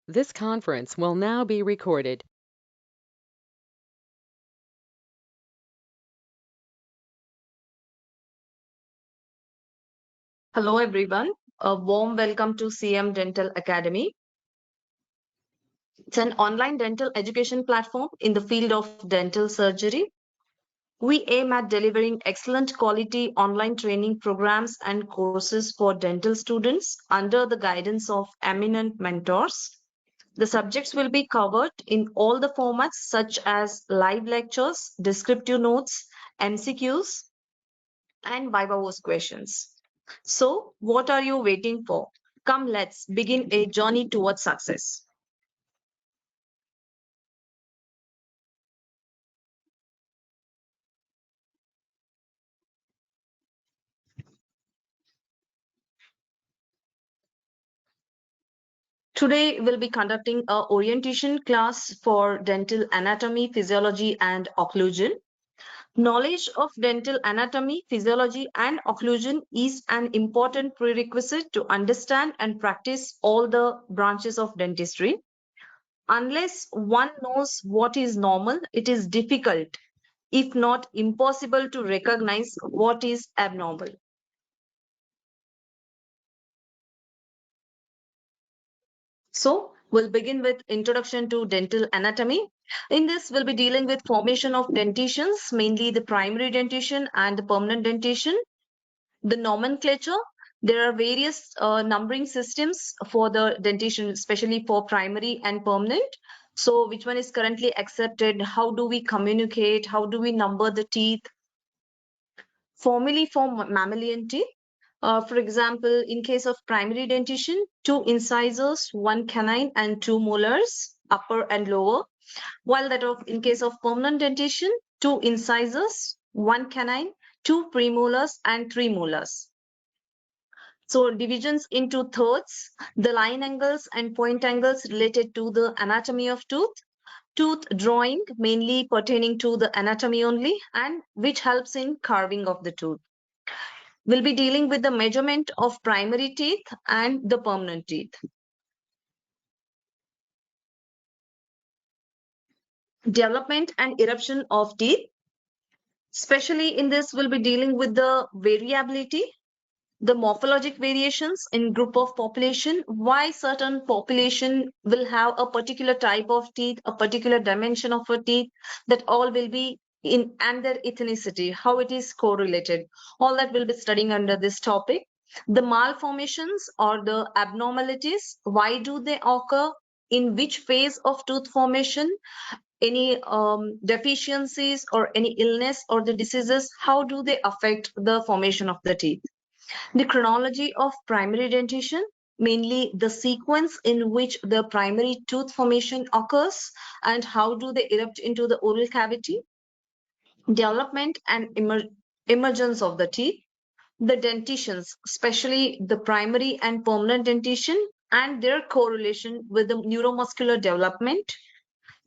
This conference will now be recorded. Hello, everyone. A warm welcome to CM Dental Academy. It's an online dental education platform in the field of dental surgery. We aim at delivering excellent quality online training programs and courses for dental students under the guidance of eminent mentors. The subjects will be covered in all the formats such as live lectures, descriptive notes, MCQs, and Viva Voice questions. So, what are you waiting for? Come, let's begin a journey towards success. Today, we'll be conducting a orientation class for dental anatomy, physiology, and occlusion. Knowledge of dental anatomy, physiology, and occlusion is an important prerequisite to understand and practice all the branches of dentistry. Unless one knows what is normal, it is difficult, if not impossible, to recognize what is abnormal. So we'll begin with introduction to dental anatomy. In this, we'll be dealing with formation of dentitions, mainly the primary dentition and the permanent dentition. The nomenclature, there are various numbering systems for the dentition, especially for primary and permanent. So which one is currently accepted? How do we communicate? How do we number the teeth? Formally for mammalian teeth. For example, in case of primary dentition, two incisors, one canine, and two molars, upper and lower. While that of in case of permanent dentition, two incisors, one canine, two premolars, and three molars. So divisions into thirds, the line angles and point angles related to the anatomy of tooth drawing mainly pertaining to the anatomy only, and which helps in carving of the tooth. We'll be dealing with the measurement of primary teeth and the permanent teeth. Development and eruption of teeth. Especially in this, we'll be dealing with the variability, the morphologic variations in group of population, why certain population will have a particular type of teeth, a particular dimension of a teeth, that all will be in, and their ethnicity, how it is correlated. All that we'll be studying under this topic. The malformations or the abnormalities, why do they occur? In which phase of tooth formation? Any deficiencies or any illness or the diseases, how do they affect the formation of the teeth? The chronology of primary dentition, mainly the sequence in which the primary tooth formation occurs and how do they erupt into the oral cavity, development and emergence of the teeth, the dentitions, especially the primary and permanent dentition and their correlation with the neuromuscular development,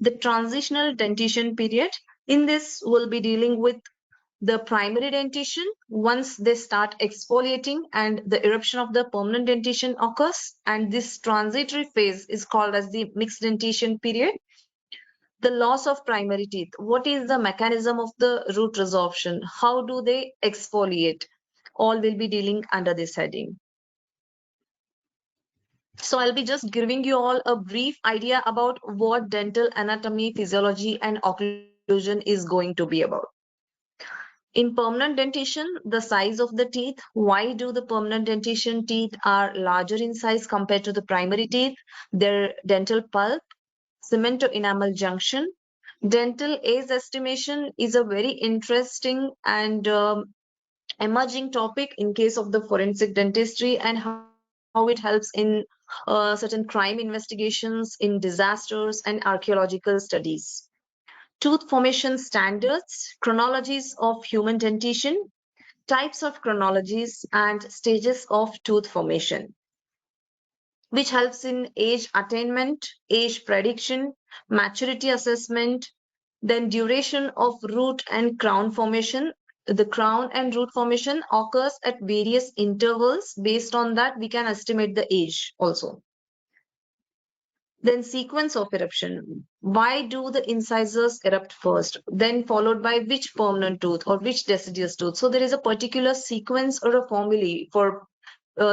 the transitional dentition period. In this, we'll be dealing with the primary dentition once they start exfoliating and the eruption of the permanent dentition occurs, and this transitory phase is called as the mixed dentition period. The loss of primary teeth, what is the mechanism of the root resorption, how do they exfoliate, all will be dealing under this heading. So I'll be just giving you all a brief idea about what dental anatomy, physiology, and occlusion is going to be about. In permanent dentition, the size of the teeth. Why do the permanent dentition teeth are larger in size compared to the primary teeth? Their dental pulp, cemento-enamel junction. Dental age estimation is a very interesting and emerging topic in case of the forensic dentistry, and how it helps in certain crime investigations, in disasters, and archaeological studies. Tooth formation standards, chronologies of human dentition, types of chronologies, and stages of tooth formation, which helps in age attainment, age prediction, maturity assessment, then duration of root and crown formation. The crown and root formation occurs at various intervals. Based on that, we can estimate the age also. Then sequence of eruption. Why do the incisors erupt first, then followed by which permanent tooth or which deciduous tooth? So there is a particular sequence or a formulae for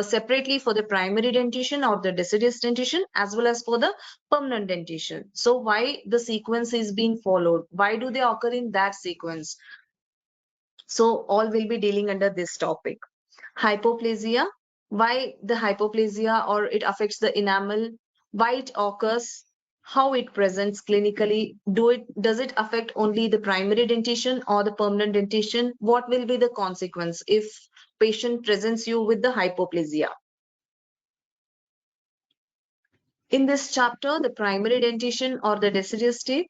separately for the primary dentition or the deciduous dentition as well as for the permanent dentition. So why the sequence is being followed? Why do they occur in that sequence? So all will be dealing under this topic. Hypoplasia, why the hypoplasia or it affects the enamel, why it occurs, how it presents clinically, does it affect only the primary dentition or the permanent dentition? What will be the consequence if patient presents you with the hypoplasia? In this chapter, the primary dentition or the deciduous teeth,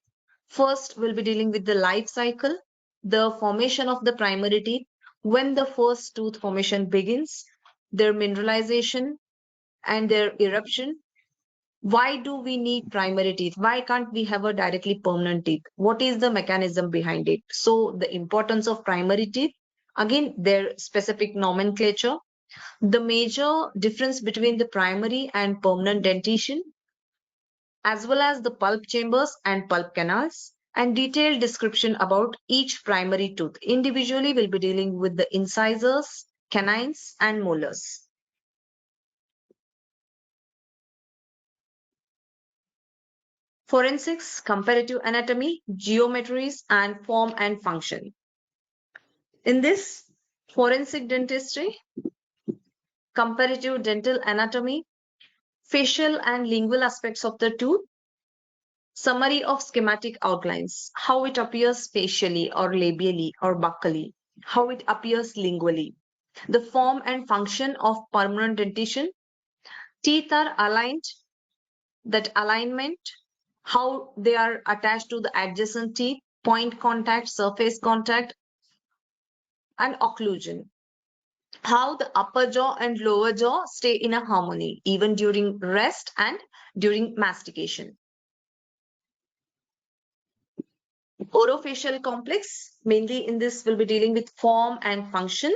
first we'll be dealing with the life cycle, the formation of the primary teeth, when the first tooth formation begins, their mineralization and their eruption. Why do we need primary teeth? Why can't we have a directly permanent teeth? What is the mechanism behind it? So the importance of primary teeth, again, their specific nomenclature, the major difference between the primary and permanent dentition, as well as the pulp chambers and pulp canals, and detailed description about each primary tooth. Individually, we'll be dealing with the incisors, canines, and molars. Forensics, comparative anatomy, geometries, and form and function. In this, forensic dentistry, comparative dental anatomy, facial and lingual aspects of the tooth, summary of schematic outlines, how it appears facially or labially or buccally, how it appears lingually, the form and function of permanent dentition, teeth are aligned, that alignment, how they are attached to the adjacent teeth, point contact, surface contact, and occlusion. How the upper jaw and lower jaw stay in a harmony, even during rest and during mastication. Orofacial complex, mainly in this will be dealing with form and function,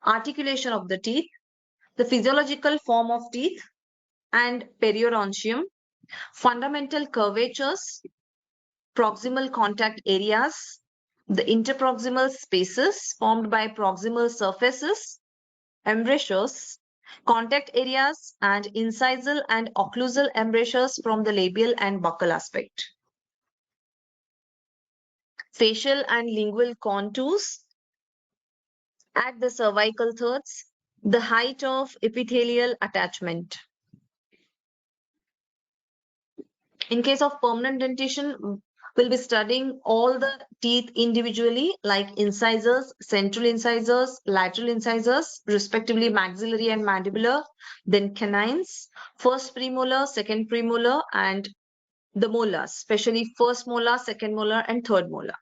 articulation of the teeth, the physiological form of teeth and periodontium, fundamental curvatures, proximal contact areas, the interproximal spaces formed by proximal surfaces, embrasures, contact areas, and incisal and occlusal embrasures from the labial and buccal aspect. Facial and lingual contours at the cervical thirds, the height of epithelial attachment. In case of permanent dentition, we'll be studying all the teeth individually, like incisors, central incisors, lateral incisors, respectively maxillary and mandibular, then canines, first premolar, second premolar, and the molars, especially first molar, second molar, and third molar.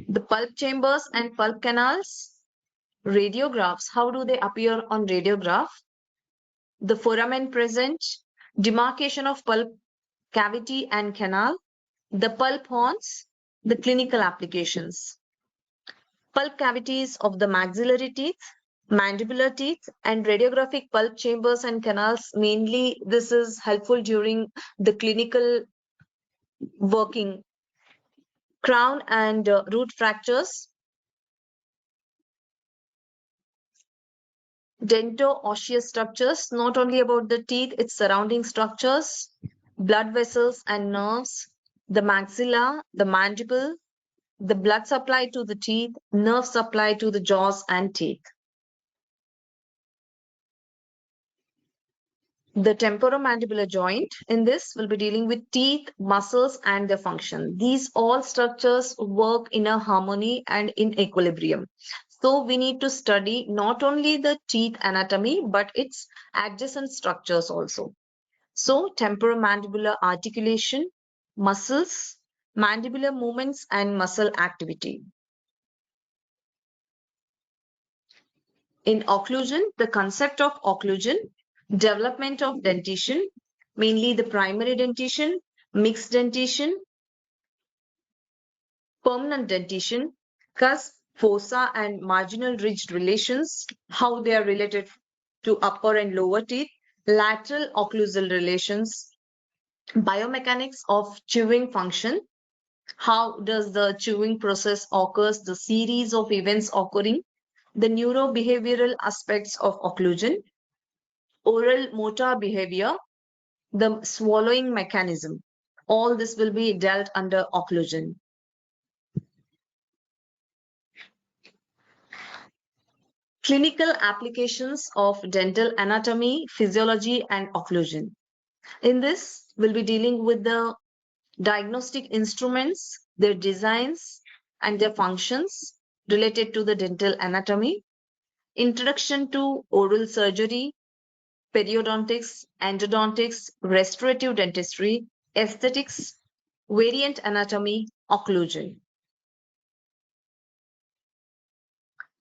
The pulp chambers and pulp canals, radiographs, how do they appear on radiograph? The foramen present, demarcation of pulp cavity and canal, the pulp horns, the clinical applications. Pulp cavities of the maxillary teeth, mandibular teeth, and radiographic pulp chambers and canals. Mainly, this is helpful during the clinical working. Crown and root fractures, dento-osseous structures, not only about the teeth, its surrounding structures, blood vessels and nerves, the maxilla, the mandible, the blood supply to the teeth, nerve supply to the jaws and teeth. The temporomandibular joint in this will be dealing with teeth, muscles, and their function. These all structures work in a harmony and in equilibrium. So we need to study not only the teeth anatomy, but its adjacent structures also. So temporomandibular articulation, muscles, mandibular movements, and muscle activity. In occlusion, the concept of occlusion, development of dentition, mainly the primary dentition, mixed dentition, permanent dentition, cusp, fossa, and marginal ridged relations, how they are related to upper and lower teeth, lateral occlusal relations, biomechanics of chewing function, how does the chewing process occurs, the series of events occurring, the neurobehavioral aspects of occlusion, oral motor behavior, the swallowing mechanism. All this will be dealt under occlusion. Clinical applications of dental anatomy, physiology, and occlusion. In this, we'll be dealing with the diagnostic instruments, their designs, and their functions related to the dental anatomy, introduction to oral surgery, periodontics, endodontics, restorative dentistry, aesthetics, variant anatomy, occlusion.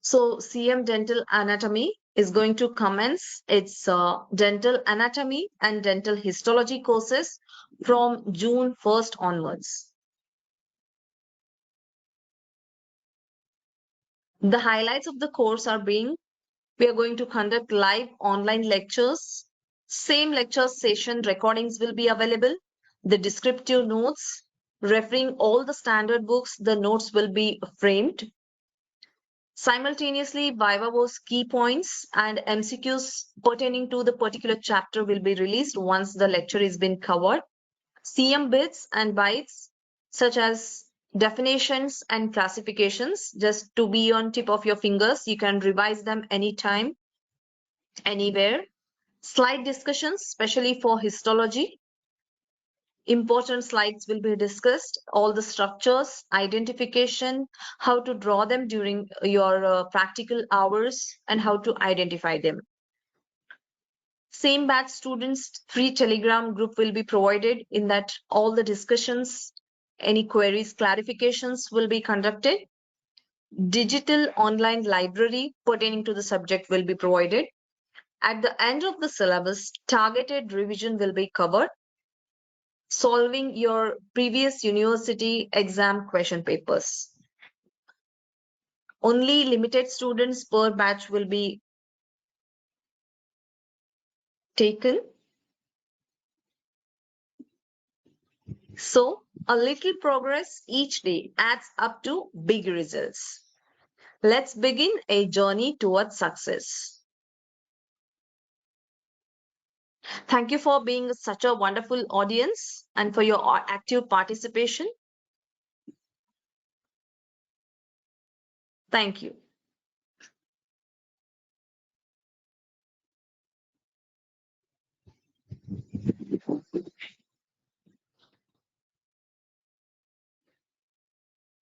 So CM Dental Anatomy is going to commence its dental anatomy and dental histology courses from June 1st onwards. The highlights of the course are being, we are going to conduct live online lectures. Same lecture session recordings will be available. The descriptive notes, referring all the standard books, the notes will be framed. Simultaneously, Viva's key points and MCQs pertaining to the particular chapter will be released once the lecture has been covered. CM bits and bytes such as definitions and classifications, just to be on tip of your fingers. You can revise them anytime, anywhere. Slide discussions, especially for histology. Important slides will be discussed, all the structures, identification, how to draw them during your practical hours, and how to identify them. Same batch students, free Telegram group will be provided in that all the discussions, any queries, clarifications will be conducted. Digital online library pertaining to the subject will be provided. At the end of the syllabus, targeted revision will be covered, solving your previous university exam question papers. Only limited students per batch will be taken. So a little progress each day adds up to big results. Let's begin a journey towards success. Thank you for being such a wonderful audience and for your active participation. Thank you.